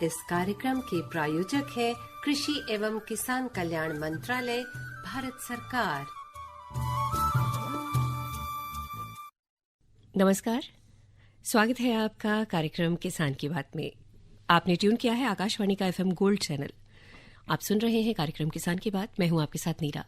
इस कार्यक्रम के प्रायोजक है कृषि एवं किसान कल्याण मंत्रालय, भारत सरकार। नमस्कार, स्वागत है आपका कार्यक्रम किसान की बात में। आपने ट्यून किया है आकाशवाणी का FM गोल्ड चैनल। आप सुन रहे हैं कार्यक्रम किसान की बात। मैं हूं आपके साथ नीरा,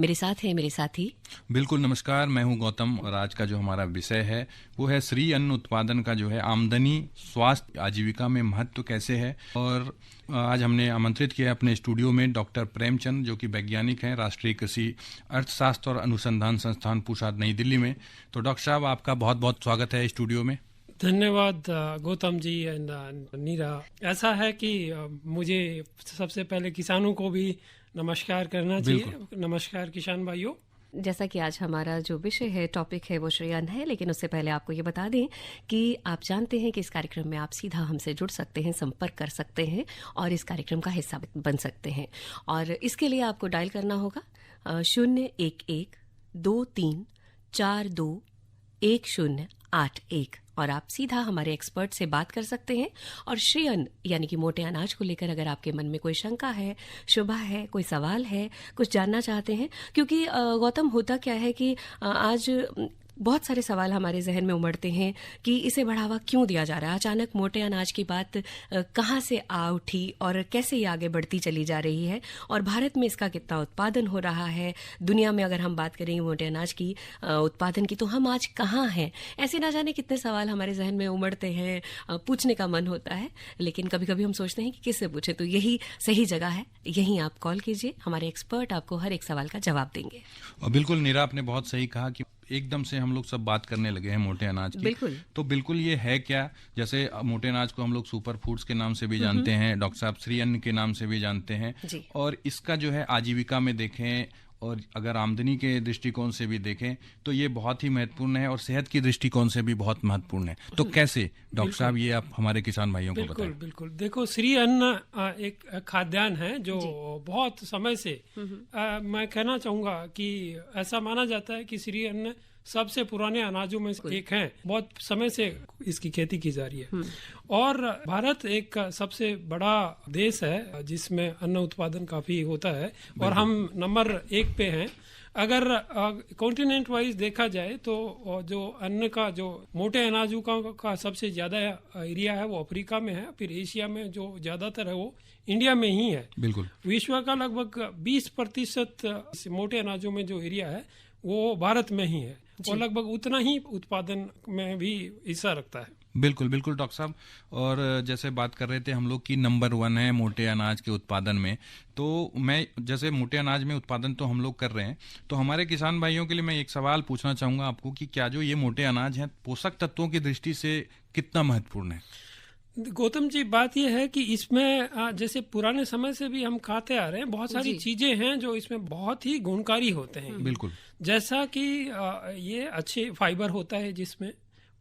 मेरे साथ है मेरे साथी। बिल्कुल, नमस्कार, मैं हूं गौतम और आज का जो हमारा विषय है वो है श्री अन्न उत्पादन का जो है आमदनी, स्वास्थ्य, आजीविका में महत्व कैसे है। और आज हमने आमंत्रित किया अपने स्टूडियो में डॉक्टर प्रेमचंद, जो कि वैज्ञानिक हैं, राष्ट्रीय कृषि अर्थशास्त्र और अनुसंधान संस्थान पूसा, नई दिल्ली में। तो डॉक्टर साहब, आपका बहुत बहुत स्वागत है स्टूडियो में। धन्यवाद गौतम जी एंड नीरा। ऐसा है कि मुझे सबसे पहले किसानों को भी नमस्कार करना चाहिए। नमस्कार किसान भाइयों। जैसा कि आज हमारा जो विषय है, टॉपिक है, वो श्री अन्न है, लेकिन उससे पहले आपको ये बता दें कि आप जानते हैं कि इस कार्यक्रम में आप सीधा हमसे जुड़ सकते हैं, संपर्क कर सकते हैं और इस कार्यक्रम का हिस्सा बन सकते हैं। और इसके लिए आपको डायल करना होगा 011-23421081 और आप सीधा हमारे एक्सपर्ट से बात कर सकते हैं। और श्री अन्न यानी कि मोटे अनाज को लेकर अगर आपके मन में कोई शंका है, शुभा है, कोई सवाल है, कुछ जानना चाहते हैं, क्योंकि गौतम, होता क्या है कि आज बहुत सारे सवाल हमारे जहन में उमड़ते हैं कि इसे बढ़ावा क्यों दिया जा रहा है। अचानक मोटे अनाज की बात कहाँ से आ उठी और कैसे ये आगे बढ़ती चली जा रही है, और भारत में इसका कितना उत्पादन हो रहा है। दुनिया में अगर हम बात करेंगे मोटे अनाज की उत्पादन की, तो हम आज कहाँ हैं। ऐसे ना जाने कितने सवाल हमारे जहन में उमड़ते हैं, पूछने का मन होता है, लेकिन कभी कभी हम सोचते हैं कि किससे पूछे। तो यही सही जगह है, यहीं आप कॉल कीजिए, हमारे एक्सपर्ट आपको हर एक सवाल का जवाब देंगे। बिल्कुल नीरा, आपने बहुत सही कहा कि एकदम से हम लोग सब बात करने लगे हैं मोटे अनाज की। बिल्कुल। तो बिल्कुल ये है क्या, जैसे मोटे अनाज को हम लोग सुपर फूड्स के नाम से भी जानते हैं, डॉक्टर साहब श्री अन्न के नाम से भी जानते हैं, और इसका जो है आजीविका में देखें और अगर आमदनी के दृष्टिकोण से भी देखें तो ये बहुत ही महत्वपूर्ण है और सेहत की दृष्टिकोण से भी बहुत महत्वपूर्ण है। तो कैसे डॉक्टर साहब, ये आप हमारे किसान भाइयों को बताएं। बिल्कुल। देखो, श्री अन्न एक खाद्यान्न है जो बहुत समय से मैं कहना चाहूंगा कि ऐसा माना जाता है कि श्री अन्न सबसे पुराने अनाजों में एक है। बहुत समय से इसकी खेती की जा रही है और भारत एक सबसे बड़ा देश है जिसमें अन्न उत्पादन काफी होता है और हम नंबर 1 पे हैं। अगर कॉन्टिनेंट वाइज देखा जाए तो जो अन्न का, जो मोटे अनाजों का सबसे ज्यादा एरिया है वो अफ्रीका में है, फिर एशिया में जो ज्यादातर है वो इंडिया में ही है। बिल्कुल। विश्व का लगभग 20% मोटे अनाजों में जो एरिया है वो भारत में ही है और लगभग उतना ही उत्पादन में भी हिस्सा रखता है। बिल्कुल डॉक्टर साहब। और जैसे बात कर रहे थे हम लोग की नंबर 1 है मोटे अनाज के उत्पादन में, तो मैं जैसे मोटे अनाज में उत्पादन तो हम लोग कर रहे हैं, तो हमारे किसान भाइयों के लिए मैं एक सवाल पूछना चाहूंगा आपको कि क्या जो ये मोटे अनाज है पोषक तत्वों की दृष्टि से कितना महत्वपूर्ण है। गौतम जी, बात यह है कि इसमें जैसे पुराने समय से भी हम खाते आ रहे हैं, बहुत सारी चीजें हैं जो इसमें बहुत ही गुणकारी होते हैं। बिल्कुल। जैसा कि ये अच्छे फाइबर होता है, जिसमें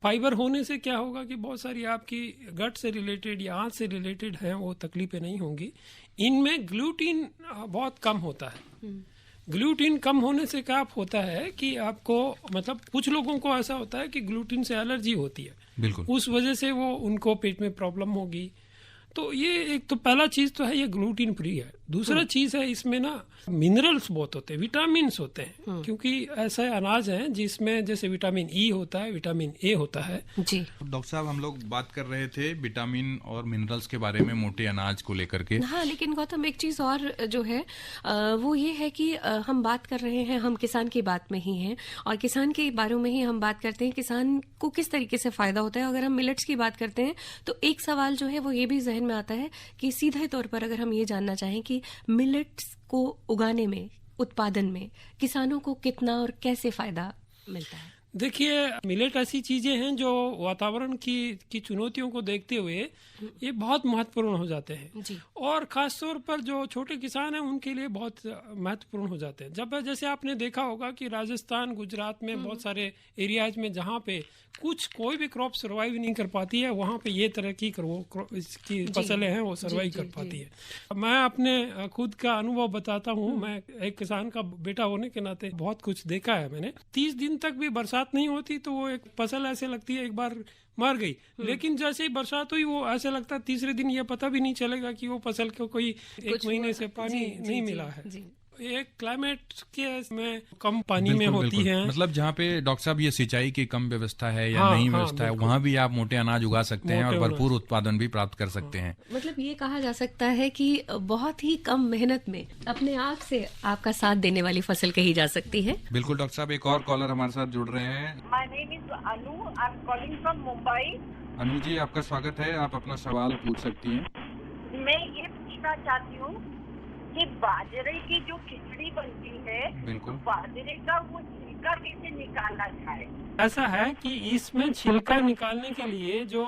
फाइबर होने से क्या होगा कि बहुत सारी आपकी गट से रिलेटेड या आंत से रिलेटेड है वो तकलीफें नहीं होंगी। इनमें ग्लूटीन बहुत कम होता है। ग्लूटीन कम होने से क्या होता है कि आपको, मतलब कुछ लोगों को ऐसा होता है कि ग्लूटीन से एलर्जी होती है। बिल्कुल। उस वजह से वो उनको पेट में प्रॉब्लम होगी। तो ये एक तो पहला चीज तो है, ये ग्लूटीन फ्री है। दूसरा चीज है, इसमें ना मिनरल्स बहुत होते हैं, विटामिन होते हैं, क्योंकि ऐसे अनाज हैं जिसमें जैसे विटामिन ई होता है, विटामिन ए होता है। जी डॉक्टर साहब, हम लोग बात कर रहे थे विटामिन और मिनरल्स के बारे में मोटे अनाज को लेकर के। हाँ, लेकिन गौतम, एक चीज और जो है वो ये है कि हम बात कर रहे हैं, हम किसान की बात में ही हैं और किसान के बारे में ही हम बात करते हैं, किसान को किस तरीके से फायदा होता है। अगर हम मिलेट्स की बात करते हैं तो एक सवाल जो है वो ये भी जहन में आता है कि सीधे तौर पर अगर हम ये जानना चाहें कि मिलेट्स को उगाने में, उत्पादन में किसानों को कितना और कैसे फायदा मिलता है। देखिए, मिलेट ऐसी चीजें हैं जो वातावरण की चुनौतियों को देखते हुए ये बहुत महत्वपूर्ण हो जाते हैं जी। और खासतौर पर जो छोटे किसान हैं उनके लिए बहुत महत्वपूर्ण हो जाते हैं। जब जैसे आपने देखा होगा कि राजस्थान, गुजरात में बहुत सारे एरियाज में जहाँ पे कोई भी क्रॉप सर्वाइव नहीं कर पाती है, वहाँ पे ये तरह की फसलें हैं वो सर्वाइव कर पाती है। मैं अपने खुद का अनुभव बताता हूँ। मैं एक किसान का बेटा होने के नाते बहुत कुछ देखा है मैंने। 30 दिन तक भी बरसात बरसात नहीं होती तो वो एक फसल ऐसे लगती है एक बार मर गई, लेकिन जैसे ही बरसात हुई वो ऐसे लगता है तीसरे दिन ये पता भी नहीं चलेगा कि वो फसल को कोई एक महीने से पानी नहीं मिला है। ये क्लाइमेट के में कम पानी में होती है, मतलब जहाँ पे डॉक्टर साहब ये सिंचाई की कम व्यवस्था है या नहीं व्यवस्था है, वहाँ भी आप मोटे अनाज उगा सकते हैं और भरपूर उत्पादन भी प्राप्त कर सकते हैं। मतलब ये कहा जा सकता है कि बहुत ही कम मेहनत में अपने आप से आपका साथ देने वाली फसल कही जा सकती है। बिल्कुल डॉक्टर साहब, एक और कॉलर हमारे साथ जुड़ रहे हैं। My name is Anu, I am calling from Mumbai. Anu ji, आपका स्वागत है, आप अपना सवाल पूछ सकती हैं। मैं ये पूछना चाहती हूँ कि बाजरे की जो खिचड़ी बनती है, बिल्कुल, बाजरे का वो छिलका कैसे निकाला जाए? ऐसा है कि इसमें छिलका निकालने के लिए जो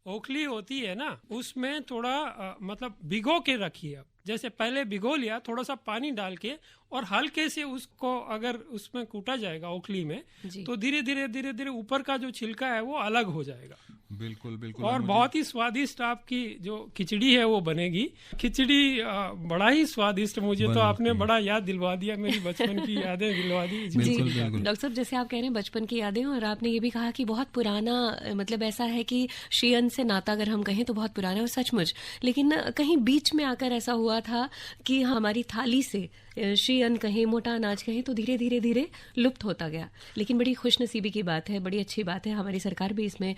ओखली होती है ना, उसमें थोड़ा मतलब भिगो के रखिए। जैसे पहले भिगो लिया, थोड़ा सा पानी डाल के और हल्के से उसको अगर उसमें कूटा जाएगा ओखली में, तो धीरे धीरे ऊपर का जो छिलका है वो अलग हो जाएगा। बिल्कुल बिल्कुल। और बहुत ही स्वादिष्ट आपकी जो खिचड़ी है वो बनेगी। खिचड़ी बड़ा ही स्वादिष्ट, मुझे तो आपने बड़ा याद दिलवा दिया, मेरी बचपन की यादें दिलवा दी। जी डॉक्टर साहब, जैसे आप कह रहे हैं बचपन की यादें, और आपने ये भी कहा कि बहुत पुराना, मतलब ऐसा है कि श्री अन्न से नाता अगर हम कहें तो बहुत पुराना है, और सचमुच। लेकिन कहीं बीच में आकर ऐसा हुआ था कि हमारी थाली से श्री अन्न कहें, मोटा अनाज कहें, तो धीरे धीरे लुप्त होता गया। लेकिन बड़ी खुशनसीबी की बात है, बड़ी अच्छी बात है, हमारी सरकार भी इसमें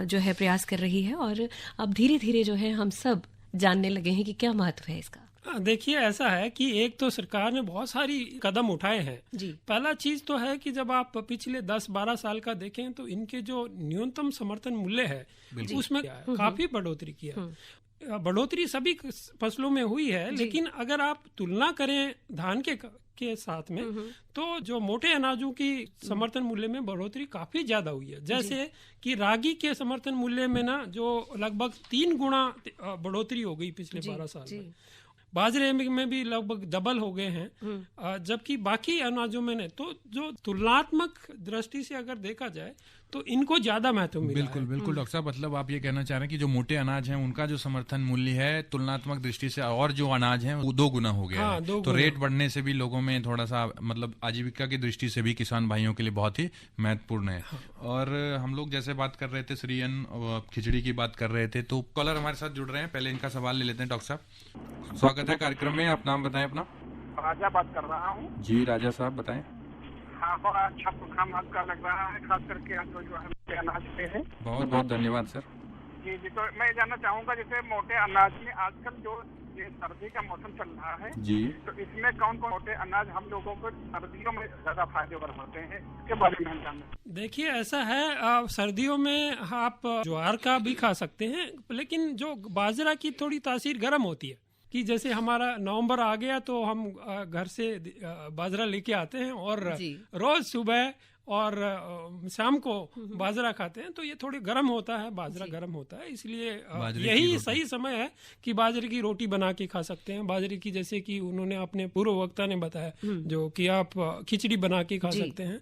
जो है प्रयास कर रही है, और अब धीरे धीरे जो है हम सब जानने लगे हैं कि क्या महत्व है इसका। देखिए, ऐसा है कि एक तो सरकार ने बहुत सारी कदम उठाए हैं जी। पहला चीज तो है कि जब आप पिछले 10-12 साल का देखें तो इनके जो न्यूनतम समर्थन मूल्य है उसमें काफी बढ़ोतरी की है। बढ़ोतरी सभी फसलों में हुई है, लेकिन अगर आप तुलना करें धान के साथ में, तो जो मोटे अनाजों की समर्थन मूल्य में बढ़ोतरी काफी ज्यादा हुई है। जैसे कि रागी के समर्थन मूल्य में ना जो लगभग 3 गुना बढ़ोतरी हो गई पिछले 12 साल में। बाजरे में भी लगभग डबल हो गए हैं, जबकि बाकी अनाजों में नहीं। तो जो तुलनात्मक दृष्टि से अगर देखा जाए तो इनको ज्यादा महत्व मिला बिल्कुल है। बिल्कुल डॉक्टर साहब, मतलब आप ये कहना चाह रहे हैं कि जो मोटे अनाज हैं उनका जो समर्थन मूल्य है तुलनात्मक दृष्टि से, और जो अनाज है वो 2 गुना हो गया है। तो रेट बढ़ने से भी लोगों में थोड़ा सा, मतलब आजीविका की दृष्टि से भी किसान भाइयों के लिए बहुत ही महत्वपूर्ण है। और हम लोग जैसे बात कर रहे थे श्री अन्न खिचड़ी की बात कर रहे थे, तो कॉलर हमारे साथ जुड़ रहे हैं, पहले इनका सवाल ले लेते हैं। डॉक्टर साहब, स्वागत है कार्यक्रम में, आप नाम बताएं अपना। राजा बात कर रहा हूँ जी। राजा साहब बताएं। हाँ, बड़ा अच्छा प्रोग्राम आपका लग रहा है, खास करके आप जो है अनाज पे है। बहुत बहुत धन्यवाद सर। जी जी। तो मैं जानना चाहूँगा, जैसे मोटे अनाज में आजकल जो ये सर्दी का मौसम चल रहा है जी, तो इसमें कौन कौन मोटे अनाज हम लोगों को सर्दियों में ज्यादा फायदेमंद होते हैं, इसके बारे में हम जानना। देखिए, ऐसा है, सर्दियों में आप ज्वार का भी खा सकते हैं, लेकिन जो बाजरा की थोड़ी तासीर गर्म होती है, कि जैसे हमारा नवंबर आ गया तो हम घर से बाजरा लेके आते हैं और रोज सुबह और शाम को बाजरा खाते हैं, तो ये थोड़ी गर्म होता है, बाजरा गर्म होता है, इसलिए यही सही समय है कि बाजरे की रोटी बना के खा सकते हैं। बाजरे की, जैसे कि उन्होंने अपने पूर्व वक्ता ने बताया, जो कि आप खिचड़ी बना के खा सकते हैं।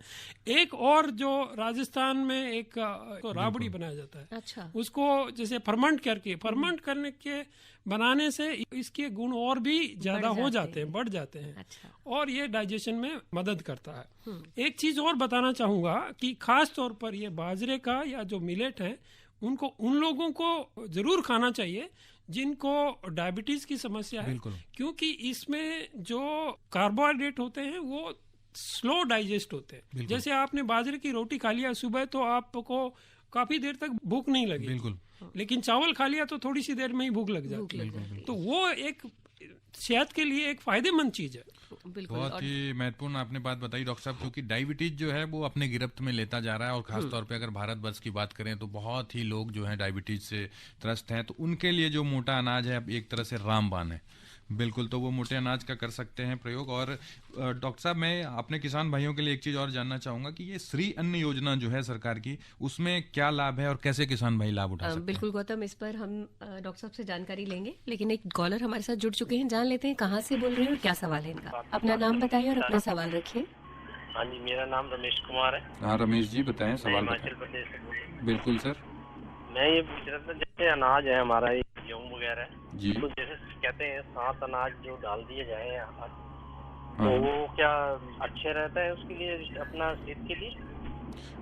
एक और जो राजस्थान में एक राबड़ी बनाया जाता है, अच्छा, उसको जैसे फर्मेंट करने के बनाने से इसके गुण और भी ज्यादा हो जाते हैं, बढ़ जाते हैं। अच्छा। और ये डाइजेशन में मदद करता है। एक चीज और बताना चाहूंगा कि खास तौर पर ये बाजरे का या जो मिलेट है, उनको उन लोगों को जरूर खाना चाहिए जिनको डायबिटीज की समस्या है, क्योंकि इसमें जो कार्बोहाइड्रेट होते हैं वो स्लो डाइजेस्ट होते हैं। जैसे आपने बाजरे की रोटी खा लिया सुबह तो आपको काफी देर तक भूख नहीं लगी, बिल्कुल, लेकिन चावल खा लिया तो थोड़ी सी देर में ही भूख लग जाती है। तो वो एक सेहत के लिए एक फायदेमंद चीज है। बहुत ही महत्वपूर्ण आपने बात बताई डॉक्टर साहब, क्योंकि डायबिटीज जो है वो अपने गिरफ्त में लेता जा रहा है, और खासतौर पे अगर भारतवर्ष की बात करें तो बहुत ही लोग जो है डायबिटीज से त्रस्त हैं। तो उनके लिए जो मोटा अनाज है एक तरह से रामबाण है। बिल्कुल, तो वो मोटे अनाज का कर सकते हैं प्रयोग। और डॉक्टर साहब, मैं अपने किसान भाइयों के लिए एक चीज और जानना चाहूंगा कि ये श्री अन्न योजना जो है सरकार की, उसमें क्या लाभ है और कैसे किसान भाई लाभ उठा सकते हैं? बिल्कुल गौतम, इस पर हम डॉक्टर साहब से जानकारी लेंगे, लेकिन एक कॉलर हमारे साथ जुड़ चुके हैं, जान लेते हैं कहाँ से बोल रहे हैं और क्या सवाल है इनका। अपना नाम बताइए और अपना सवाल रखिए। हाँ जी, मेरा नाम रमेश कुमार है। हाँ रमेश जी, बताएं सवाल। हिमाचल प्रदेश से। बिल्कुल सर। मैं ये पूछ रहा था, जैसे अनाज है हमारा गेहूँ वगैरह जी, तो जैसे कहते हैं 7 अनाज जो डाल दिए जाए यहाँ, तो वो क्या अच्छे रहता है उसके लिए, अपना सेहत के लिए?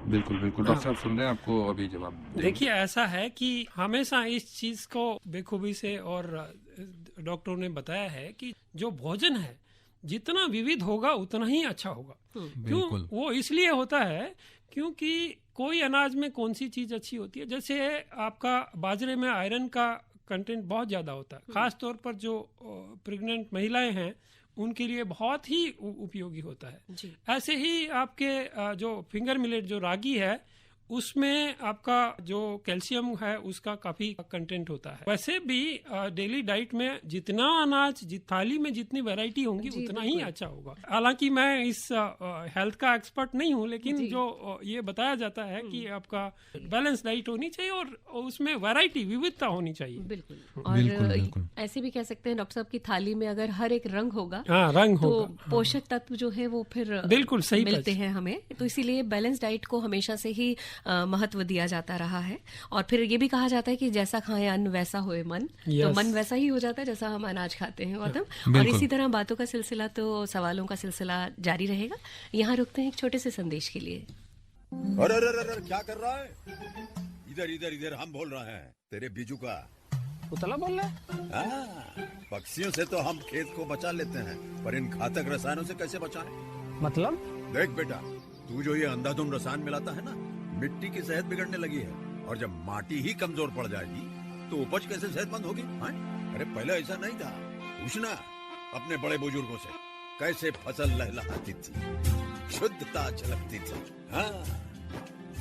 बिल्कुल बिल्कुल। डॉक्टर साहब सुन रहे हैं, आपको अभी जवाब देंगे। देखिए, ऐसा है कि हमेशा इस चीज को बेखूबी से, और डॉक्टरों ने बताया है कि जो भोजन है जितना विविध होगा उतना ही अच्छा होगा। क्यों? वो इसलिए होता है क्योंकि कोई अनाज में कौन सी चीज अच्छी होती है। जैसे आपका बाजरे में आयरन का कंटेंट बहुत ज्यादा होता है, खास तौर पर जो प्रेग्नेंट महिलाएं हैं उनके लिए बहुत ही उपयोगी होता है। ऐसे ही आपके जो फिंगर मिलेट जो रागी है उसमें आपका जो कैल्शियम है उसका काफी कंटेंट होता है। वैसे भी डेली डाइट में जितना अनाज थाली में जितनी वैरायटी होंगी उतना ही अच्छा होगा। हालांकि मैं इस हेल्थ का एक्सपर्ट नहीं हूँ, लेकिन जो ये बताया जाता है कि आपका बैलेंस डाइट होनी चाहिए और उसमें वैरायटी विविधता होनी चाहिए। बिल्कुल। और ऐसे भी कह सकते हैं डॉक्टर साहब की थाली में अगर हर एक रंग होगा, रंग तो होगा, पोषक तत्व जो है वो फिर बिल्कुल सही मिलते हैं हमें। तो इसीलिए बैलेंस डाइट को हमेशा से ही महत्व दिया जाता रहा है। और फिर ये भी कहा जाता है कि जैसा खाएं अन्न वैसा होए मन। तो मन वैसा ही हो जाता है जैसा हम अनाज खाते हैं गौतम। और इसी तरह बातों का सिलसिला, तो सवालों का सिलसिला जारी रहेगा। यहाँ रुकते हैं एक छोटे से संदेश के लिए। अरे क्या कर रहा है? इधर इधर इधर हम बोल रहे हैं तेरे बीजू का। उतला बोल रहा है? पक्षियों से तो हम खेत को बचा लेते हैं, पर इन घातक रसायनों से कैसे बचाएं? मतलब? देख बेटा, तू जो ये अंधाधुंध रसायन मिलाता है ना, मिट्टी की सेहत बिगड़ने लगी है। और जब माटी ही कमजोर पड़ जाएगी तो उपज कैसे सेहतमंद होगी? अरे पहले ऐसा नहीं था। पूछना अपने बड़े बुजुर्गों से, कैसे फसल लहलहाती थी, शुद्धता झलकती थी।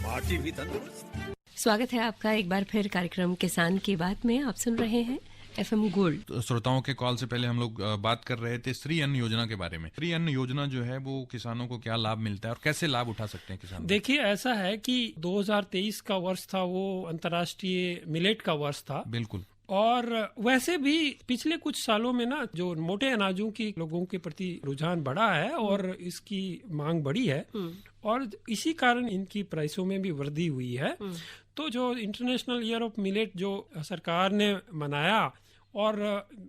माटी भी तंदुरुस्त। स्वागत है आपका एक बार फिर कार्यक्रम किसान की बात में। आप सुन रहे हैं FM गोल्ड। श्रोताओं के कॉल से पहले हम लोग बात कर रहे थे श्री अन्न योजना के बारे में। श्री अन्न योजना जो है वो किसानों को क्या लाभ मिलता है और कैसे लाभ उठा सकते हैं किसान? देखिए, ऐसा है कि 2023 का वर्ष था, वो अंतर्राष्ट्रीय मिलेट का वर्ष था। बिल्कुल। और वैसे भी पिछले कुछ सालों में ना जो मोटे अनाजों की लोगों के प्रति रुझान बढ़ा है और इसकी मांग बढ़ी है, और इसी कारण इनकी प्राइसों में भी वृद्धि हुई है। तो जो इंटरनेशनल ईयर ऑफ मिलेट जो सरकार ने मनाया और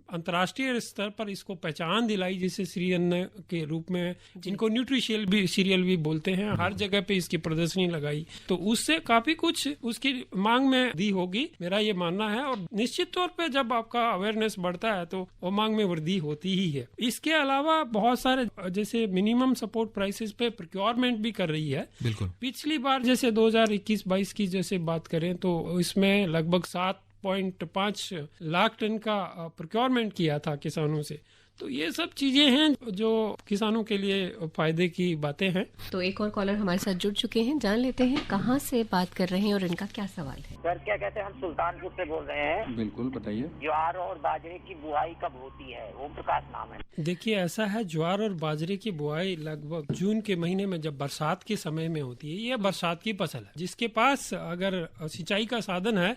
अंतर्राष्ट्रीय स्तर पर इसको पहचान दिलाई, जिसे श्री अन्न के रूप में, जिनको न्यूट्रिशियल भी सीरियल भी बोलते हैं, हर जगह पे इसकी प्रदर्शनी लगाई, तो उससे काफी कुछ उसकी मांग में वृद्धि होगी, मेरा ये मानना है। और निश्चित तौर पे जब आपका अवेयरनेस बढ़ता है तो वो मांग में वृद्धि होती ही है। इसके अलावा बहुत सारे जैसे मिनिमम सपोर्ट प्राइसेस पे प्रोक्योरमेंट भी कर रही है। बिल्कुल। पिछली बार जैसे 2021-22 की जैसे बात करें तो इसमें लगभग 7.5 लाख टन का प्रोक्योरमेंट किया था किसानों से। तो ये सब चीजें हैं जो किसानों के लिए फायदे की बातें हैं। तो एक और कॉलर हमारे साथ जुड़ चुके हैं, जान लेते हैं कहाँ से बात कर रहे हैं और इनका क्या सवाल है। सर क्या कहते हैं, हम सुल्तानपुर से बोल रहे हैं। बिल्कुल बताइए। ज्वार और बाजरे की बुआई कब होती है? ओम प्रकाश नाम है। देखिए, ऐसा है, ज्वार और बाजरे की बुआई लगभग जून के महीने में जब बरसात के समय में होती है। यह बरसात की फसल है। जिसके पास अगर सिंचाई का साधन है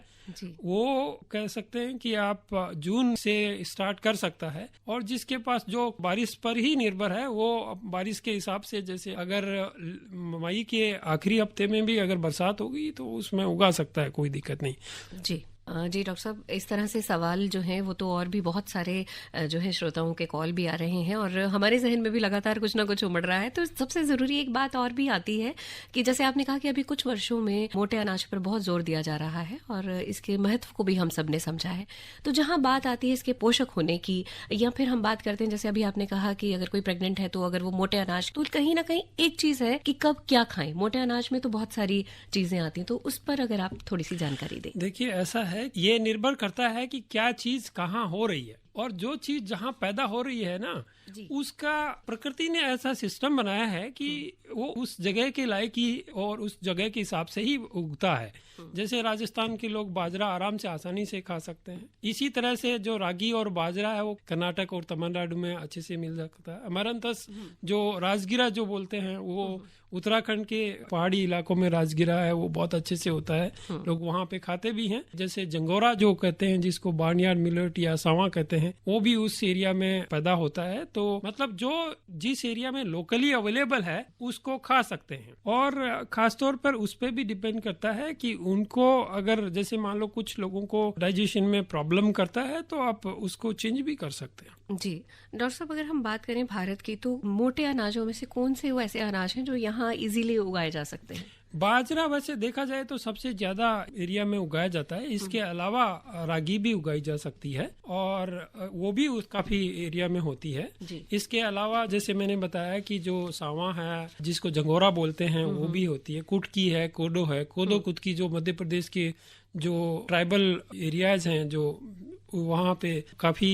वो कह सकते हैं कि आप जून से स्टार्ट कर सकता है। और जिसके पास जो बारिश पर ही निर्भर है वो बारिश के हिसाब से, जैसे अगर मई के आखिरी हफ्ते में भी अगर बरसात होगी तो उसमें उगा सकता है, कोई दिक्कत नहीं। जी डॉक्टर साहब, इस तरह से सवाल जो हैं वो तो और भी बहुत सारे जो है श्रोताओं के कॉल भी आ रहे हैं और हमारे जहन में भी लगातार कुछ ना कुछ उमड़ रहा है। तो सबसे जरूरी एक बात और भी आती है कि जैसे आपने कहा कि अभी कुछ वर्षों में मोटे अनाज पर बहुत जोर दिया जा रहा है और इसके महत्व को भी हम सब ने समझा है। तो जहां बात आती है इसके पोषक होने की, या फिर हम बात करते हैं जैसे अभी आपने कहा कि अगर कोई प्रेग्नेंट है तो अगर वो मोटे अनाज, तो कहीं ना कहीं एक चीज है कि कब क्या खाएं। मोटे अनाज में तो बहुत सारी चीजें आती हैं, तो उस पर अगर आप थोड़ी सी जानकारी दें। देखिए, ऐसा है, ये निर्भर करता है कि क्या चीज कहाँ हो रही है, और जो चीज जहाँ पैदा हो रही है ना, उसका प्रकृति ने ऐसा सिस्टम बनाया है कि वो उस जगह के लायक ही और उस जगह के हिसाब से ही उगता है। जैसे राजस्थान के लोग बाजरा आराम से आसानी से खा सकते हैं। इसी तरह से जो रागी और बाजरा है वो कर्नाटक और तमिलनाडु में अच्छे से मिल सकता है। अमरंथस जो राजगिरा जो बोलते हैं वो उत्तराखंड के पहाड़ी इलाकों में राजगिरा है, वो बहुत अच्छे से होता है, लोग वहाँ पे खाते भी हैं। जैसे जंगोरा जो कहते हैं, जिसको बार्नयार्ड मिलेट या सावा कहते हैं, वो भी उस एरिया में पैदा होता है। तो मतलब जो जिस एरिया में लोकली अवेलेबल है उसको खा सकते हैं। और खासतौर पर उस पर भी डिपेंड करता है कि उनको अगर जैसे मान लो कुछ लोगों को डाइजेशन में प्रॉब्लम करता है तो आप उसको चेंज भी कर सकते हैं। जी डॉक्टर साहब, अगर हम बात करें भारत की, तो मोटे अनाजों में से कौन से वो ऐसे अनाज हैं जो यहाँ इजीली उगाए जा सकते हैं? बाजरा वैसे देखा जाए तो सबसे ज्यादा एरिया में उगाया जाता है। इसके अलावा रागी भी उगाई जा सकती है और वो भी काफी एरिया में होती है। इसके अलावा जैसे मैंने बताया कि जो सावा है, जिसको जंगोरा बोलते हैं, वो भी होती है। कुटकी है, कोडो है। कोदो कुटकी जो मध्य प्रदेश के जो ट्राइबल एरियाज हैं, जो वहाँ पे काफी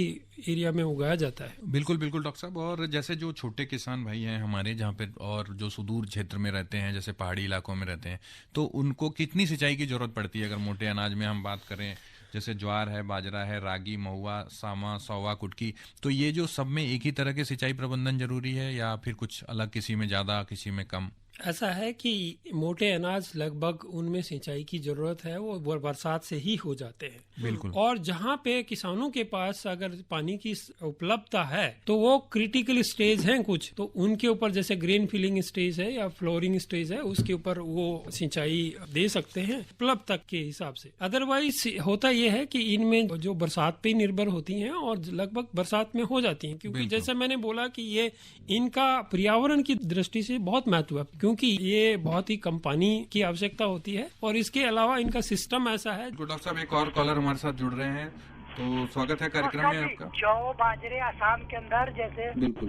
एरिया में उगाया जाता है। बिल्कुल बिल्कुल डॉक्टर साहब। और जैसे जो छोटे किसान भाई हैं हमारे जहाँ पे, और जो सुदूर क्षेत्र में रहते हैं, जैसे पहाड़ी इलाकों में रहते हैं, तो उनको कितनी सिंचाई की जरूरत पड़ती है? अगर मोटे अनाज में हम बात करें, जैसे ज्वार है, बाजरा है, रागी, महुआ, सामा, सौवा, कुटकी, तो ये जो सब में एक ही तरह के सिंचाई प्रबंधन जरूरी है या फिर कुछ अलग, किसी में ज्यादा किसी में कम? ऐसा है कि मोटे अनाज लगभग उनमें सिंचाई की जरूरत है, वो बरसात से ही हो जाते हैं। बिल्कुल। और जहाँ पे किसानों के पास अगर पानी की उपलब्धता है तो वो क्रिटिकल स्टेज हैं कुछ, तो उनके ऊपर जैसे ग्रेन फिलिंग स्टेज है या फ्लोरिंग स्टेज है, उसके ऊपर वो सिंचाई दे सकते हैं उपलब्धता के हिसाब से। अदरवाइज होता यह है कि इनमें जो बरसात पे निर्भर होती हैं और लगभग बरसात में हो जाती हैं, क्योंकि जैसे मैंने बोला कि ये इनका पर्यावरण की दृष्टि से बहुत महत्व है, क्योंकि ये बहुत ही कम पानी की आवश्यकता होती है और इसके अलावा इनका सिस्टम ऐसा है। डॉक्टर साहब, एक और कॉलर हमारे साथ जुड़ रहे हैं, तो स्वागत है कार्यक्रम में आपका। जौ बाजरे असम के अंदर जैसे बिल्कुल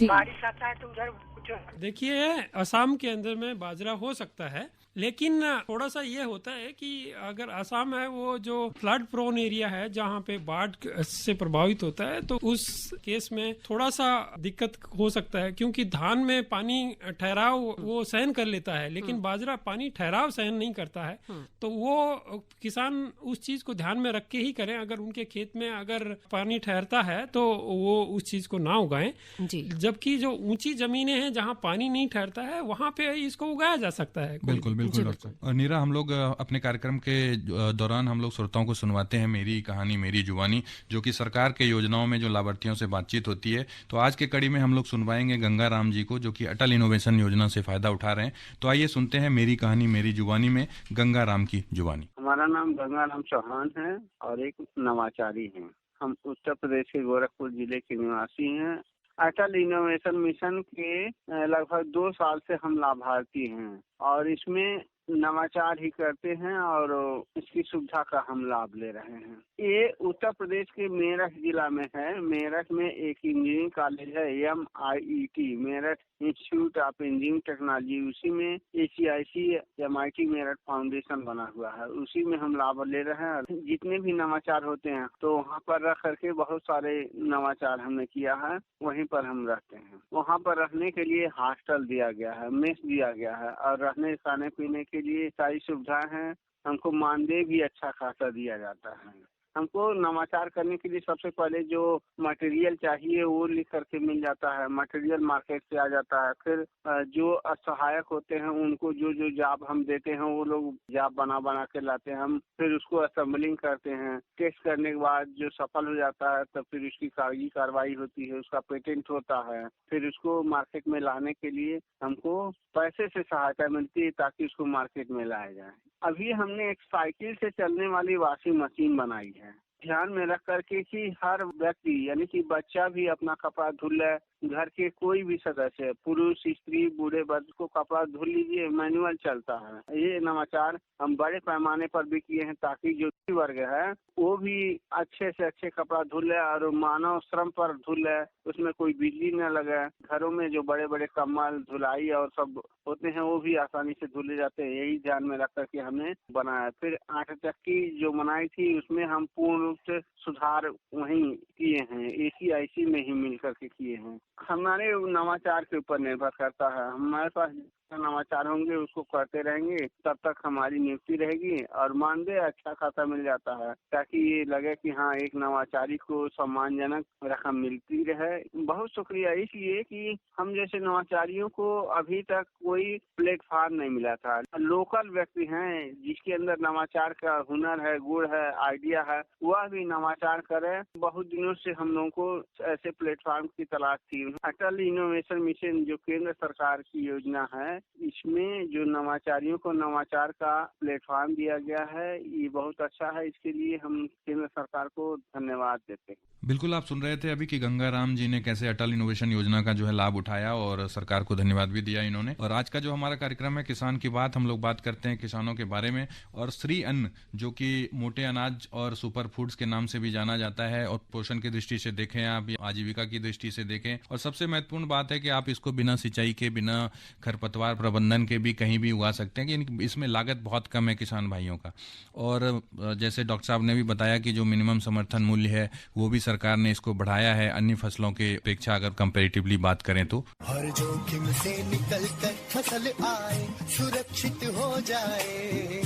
बारिश आता है तो उधर कुछ देखिए, असम के अंदर में बाजरा हो सकता है, लेकिन थोड़ा सा ये होता है कि अगर असम है वो जो फ्लड प्रोन एरिया है, जहाँ पे बाढ़ से प्रभावित होता है, तो उस केस में थोड़ा सा दिक्कत हो सकता है, क्योंकि धान में पानी ठहराव वो सहन कर लेता है, लेकिन बाजरा पानी ठहराव सहन नहीं करता है। तो वो किसान उस चीज को ध्यान में रख के ही करें। अगर उनके खेत में अगर पानी ठहरता है तो वो उस चीज को ना उगाएं, जबकि जो ऊंची जमीनें हैं जहाँ पानी नहीं ठहरता है, वहाँ पे इसको उगाया जा सकता है। बिल्कुल बिल्कुल डॉक्टर। और नीरा, हम लोग अपने कार्यक्रम के दौरान हम लोग श्रोताओं को सुनवाते हैं मेरी कहानी मेरी जुबानी, जो कि सरकार के योजनाओं में जो लाभार्थियों से बातचीत होती है। तो आज के कड़ी में हम लोग सुनवाएंगे गंगा राम जी को, जो कि अटल इनोवेशन योजना से फायदा उठा रहे हैं। तो आइए सुनते हैं मेरी कहानी मेरी जुबानी में गंगा राम की जुबानी। हमारा नाम गंगा राम चौहान है और एक नवाचारी है। हम उत्तर प्रदेश के गोरखपुर जिले के निवासी हैं। अटल इनोवेशन मिशन के लगभग 2 साल से हम लाभार्थी हैं और इसमें नवाचार ही करते हैं और इसकी सुविधा का हम लाभ ले रहे हैं। ये उत्तर प्रदेश के मेरठ जिला में है। मेरठ में एक इंजीनियरिंग कॉलेज है, MIET, Meerut institute of engineering technology. उसी में ACIC MIT मेरठ फाउंडेशन बना हुआ है, उसी में हम लाभ ले रहे हैं। जितने भी नवाचार होते हैं तो वहाँ पर रख करके बहुत सारे नवाचार हमने किया है, वहीं पर हम रहते हैं। वहाँ पर रहने के लिए हॉस्टल दिया गया है, मेस दिया गया है और रहने खाने पीने के लिए सारी सुविधाएं हैं। हमको मानदेय भी अच्छा खासा दिया जाता है। हमको नवाचार करने के लिए सबसे पहले जो मटेरियल चाहिए वो लिख करके मिल जाता है, मटेरियल मार्केट से आ जाता है। फिर जो सहायक होते हैं उनको जो जो जॉब हम देते हैं वो लोग जॉब बना के लाते हैं। हम फिर उसको असेंबलिंग करते हैं। टेस्ट करने के बाद जो सफल हो जाता है तब फिर उसकी कागजी कार्रवाई होती है, उसका पेटेंट होता है। फिर उसको मार्केट में लाने के लिए हमको पैसे से सहायता मिलती है ताकि उसको मार्केट में लाया जाए। अभी हमने एक साइकिल से चलने वाली वॉशिंग मशीन बनाई है, ध्यान में रख करके कि हर व्यक्ति यानी कि बच्चा भी अपना कपड़ा धुल ले, घर के कोई भी सदस्य, पुरुष स्त्री बूढ़े बच्चे को कपड़ा धुल लीजिए, मैनुअल चलता है। ये नवाचार हम बड़े पैमाने पर भी किए हैं ताकि जो वर्ग है वो भी अच्छे से अच्छे कपड़ा धुले और मानव श्रम पर धुले, उसमें कोई बिजली न लगे। घरों में जो बड़े बड़े कम्बल धुलाई और सब होते हैं वो भी आसानी से धुले जाते हैं। यही ध्यान में रख करके हमने बनाया। फिर आटा चक्की जो बनाई थी उसमें हम पूर्ण रूप से सुधार वहीं किए हैं, ACIC में ही मिल करके किए हैं। हमारे नवाचार के ऊपर निर्भर करता है। हमारे पास नवाचार होंगे उसको करते रहेंगे तब तक हमारी नियुक्ति रहेगी और मानदेय अच्छा खासा मिल जाता है, ताकि ये लगे कि हाँ एक नवाचारी को सम्मानजनक रकम मिलती रहे। बहुत शुक्रिया इसलिए कि हम जैसे नवाचारियों को अभी तक कोई प्लेटफॉर्म नहीं मिला था। लोकल व्यक्ति हैं जिसके अंदर नवाचार का हुनर है, गुण है, आइडिया है, वह भी नवाचार करे। बहुत दिनों से हम लोगों को ऐसे प्लेटफॉर्म की तलाश थी। अटल इनोवेशन मिशन जो केंद्र सरकार की योजना है इसमें जो नवाचारियों को नवाचार का प्लेटफॉर्म दिया गया है, ये बहुत अच्छा है। इसके लिए हम केंद्र सरकार को धन्यवाद देते हैं। बिल्कुल, आप सुन रहे थे अभी कि गंगाराम जी ने कैसे अटल इनोवेशन योजना का जो है लाभ उठाया और सरकार को धन्यवाद भी दिया इन्होंने। और आज का जो हमारा कार्यक्रम है किसान की बात, हम लोग बात करते हैं किसानों के बारे में। और श्री अन्न जो कि मोटे अनाज और सुपर फूड्स के नाम से भी जाना जाता है, और पोषण की दृष्टि से देखें आप, आजीविका की दृष्टि से देखें, और सबसे महत्वपूर्ण बात है कि आप इसको बिना सिंचाई के, बिना खरपतवार प्रबंधन के भी कहीं भी उगा सकते हैं कि इसमें लागत बहुत कम है किसान भाइयों का। और जैसे डॉक्टर साहब ने भी बताया कि जो मिनिमम समर्थन मूल्य है वो भी सरकार ने इसको बढ़ाया है अन्य फसलों के अपेक्षा, अगर कंपैरेटिवली बात करें तो। हर जोखिम से निकल कर फसल आए, सुरक्षित हो जाए,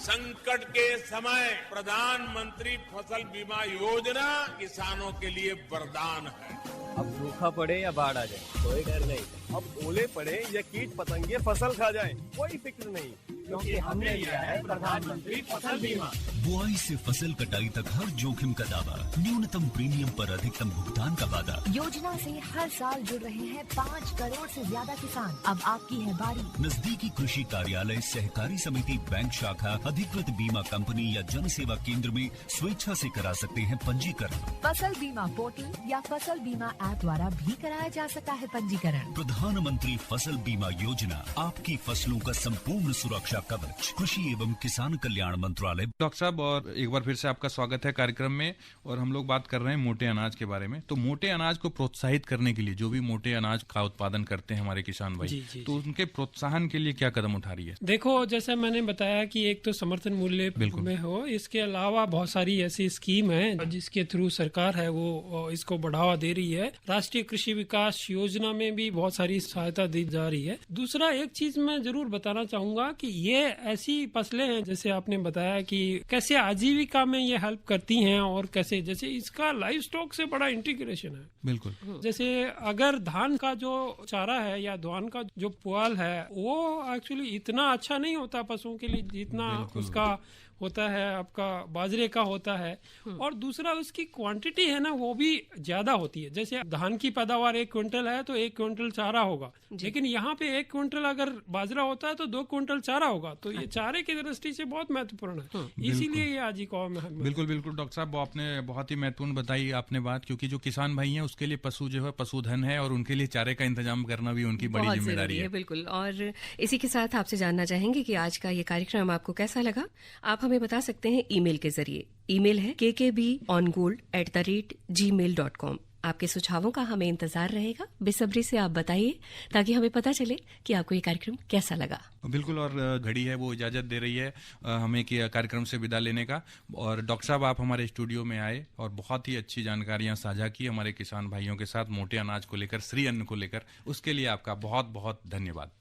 संकट के समय प्रधानमंत्री फसल बीमा योजना किसानों के लिए वरदान है। अब सूखा पड़े या बाढ़ आ जाए कोई डर नहीं, अब ओले पड़े या कीट पतंगे फसल खा जाए कोई फिक्र नहीं, क्योंकि हमने लिया है प्रधानमंत्री फसल बीमा। बुआई से फसल कटाई तक हर जोखिम का दावा, न्यूनतम प्रीमियम पर अधिकतम भुगतान का वादा। योजना से हर साल जुड़ रहे हैं 5 करोड़ से ज्यादा किसान। अब आपकी है बारी। नजदीकी कृषि कार्यालय, सहकारी समिति, बैंक शाखा, अधिकृत बीमा कंपनी या जन सेवा केंद्र में स्वेच्छा से करा सकते हैं पंजीकरण। फसल बीमा पोर्टल या फसल बीमा ऐप द्वारा भी कराया जा सकता है पंजीकरण। प्रधानमंत्री फसल बीमा योजना, आपकी फसलों का संपूर्ण सुरक्षा कवच, कृषि एवं किसान कल्याण मंत्रालय। डॉक्टर साहब, और एक बार फिर से आपका स्वागत है कार्यक्रम में। और हम लोग बात कर रहे हैं मोटे अनाज के बारे में। तो मोटे अनाज को प्रोत्साहित करने के लिए जो भी मोटे अनाज का उत्पादन करते हैं हमारे किसान भाई, तो उनके प्रोत्साहन के लिए क्या कदम उठा रही है? देखो, जैसे मैंने बताया कि एक तो समर्थन मूल्य में हो, इसके अलावा बहुत सारी ऐसी स्कीम है जिसके थ्रू सरकार है वो इसको बढ़ावा दे रही है। राष्ट्रीय कृषि विकास योजना में भी बहुत सारी सहायता दी जा रही है। दूसरा एक चीज मैं जरूर बताना चाहूंगा कि ये ऐसी फसलें हैं, जैसे आपने बताया कि कैसे आजीविका में ये हेल्प करती हैं, और कैसे जैसे इसका लाइव स्टॉक से बड़ा इंटीग्रेशन है। बिल्कुल। जैसे अगर धान का जो चारा है या धान का जो पुआल है वो एक्चुअली इतना अच्छा नहीं होता पशुओं के लिए जितना उसका होता है आपका बाजरे का होता है। और दूसरा उसकी क्वांटिटी है ना वो भी ज्यादा होती है। जैसे धान की पैदावार 1 क्विंटल है तो 1 क्विंटल चारा होगा, लेकिन यहाँ पे 1 क्विंटल अगर बाजरा होता है तो 2 क्विंटल चारा होगा। तो ये चारे की दृष्टि से बहुत महत्वपूर्ण है, इसीलिए ये आजीविका में है। बिल्कुल बिल्कुल डॉक्टर साहब, आपने बहुत ही महत्वपूर्ण बताई आपने बात, क्योंकि जो किसान भाई हैं उसके लिए पशु जो है पशुधन है, और उनके लिए चारे का इंतजाम करना भी उनकी बड़ी जिम्मेदारी है। बिल्कुल। और इसी के साथ आपसे जानना चाहेंगे कि आज का ये कार्यक्रम आपको कैसा लगा। आप हमें बता सकते हैं ईमेल के जरिए। ईमेल है kkbongold@gmail.com। आपके सुझावों का हमें इंतजार रहेगा। बेसब्री से आप बताइए ताकि हमें पता चले कि आपको ये कार्यक्रम कैसा लगा। बिल्कुल। और घड़ी है वो इजाजत दे रही है हमें कि कार्यक्रम से विदा लेने का। और डॉक्टर साहब, आप हमारे स्टूडियो में आए और बहुत ही अच्छी जानकारियां साझा की हमारे किसान भाइयों के साथ मोटे अनाज को लेकर, श्री अन्न को लेकर। उसके लिए आपका बहुत बहुत धन्यवाद।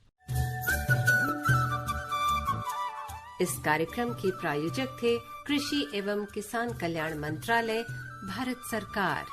इस कार्यक्रम के प्रायोजक थे कृषि एवं किसान कल्याण मंत्रालय, भारत सरकार।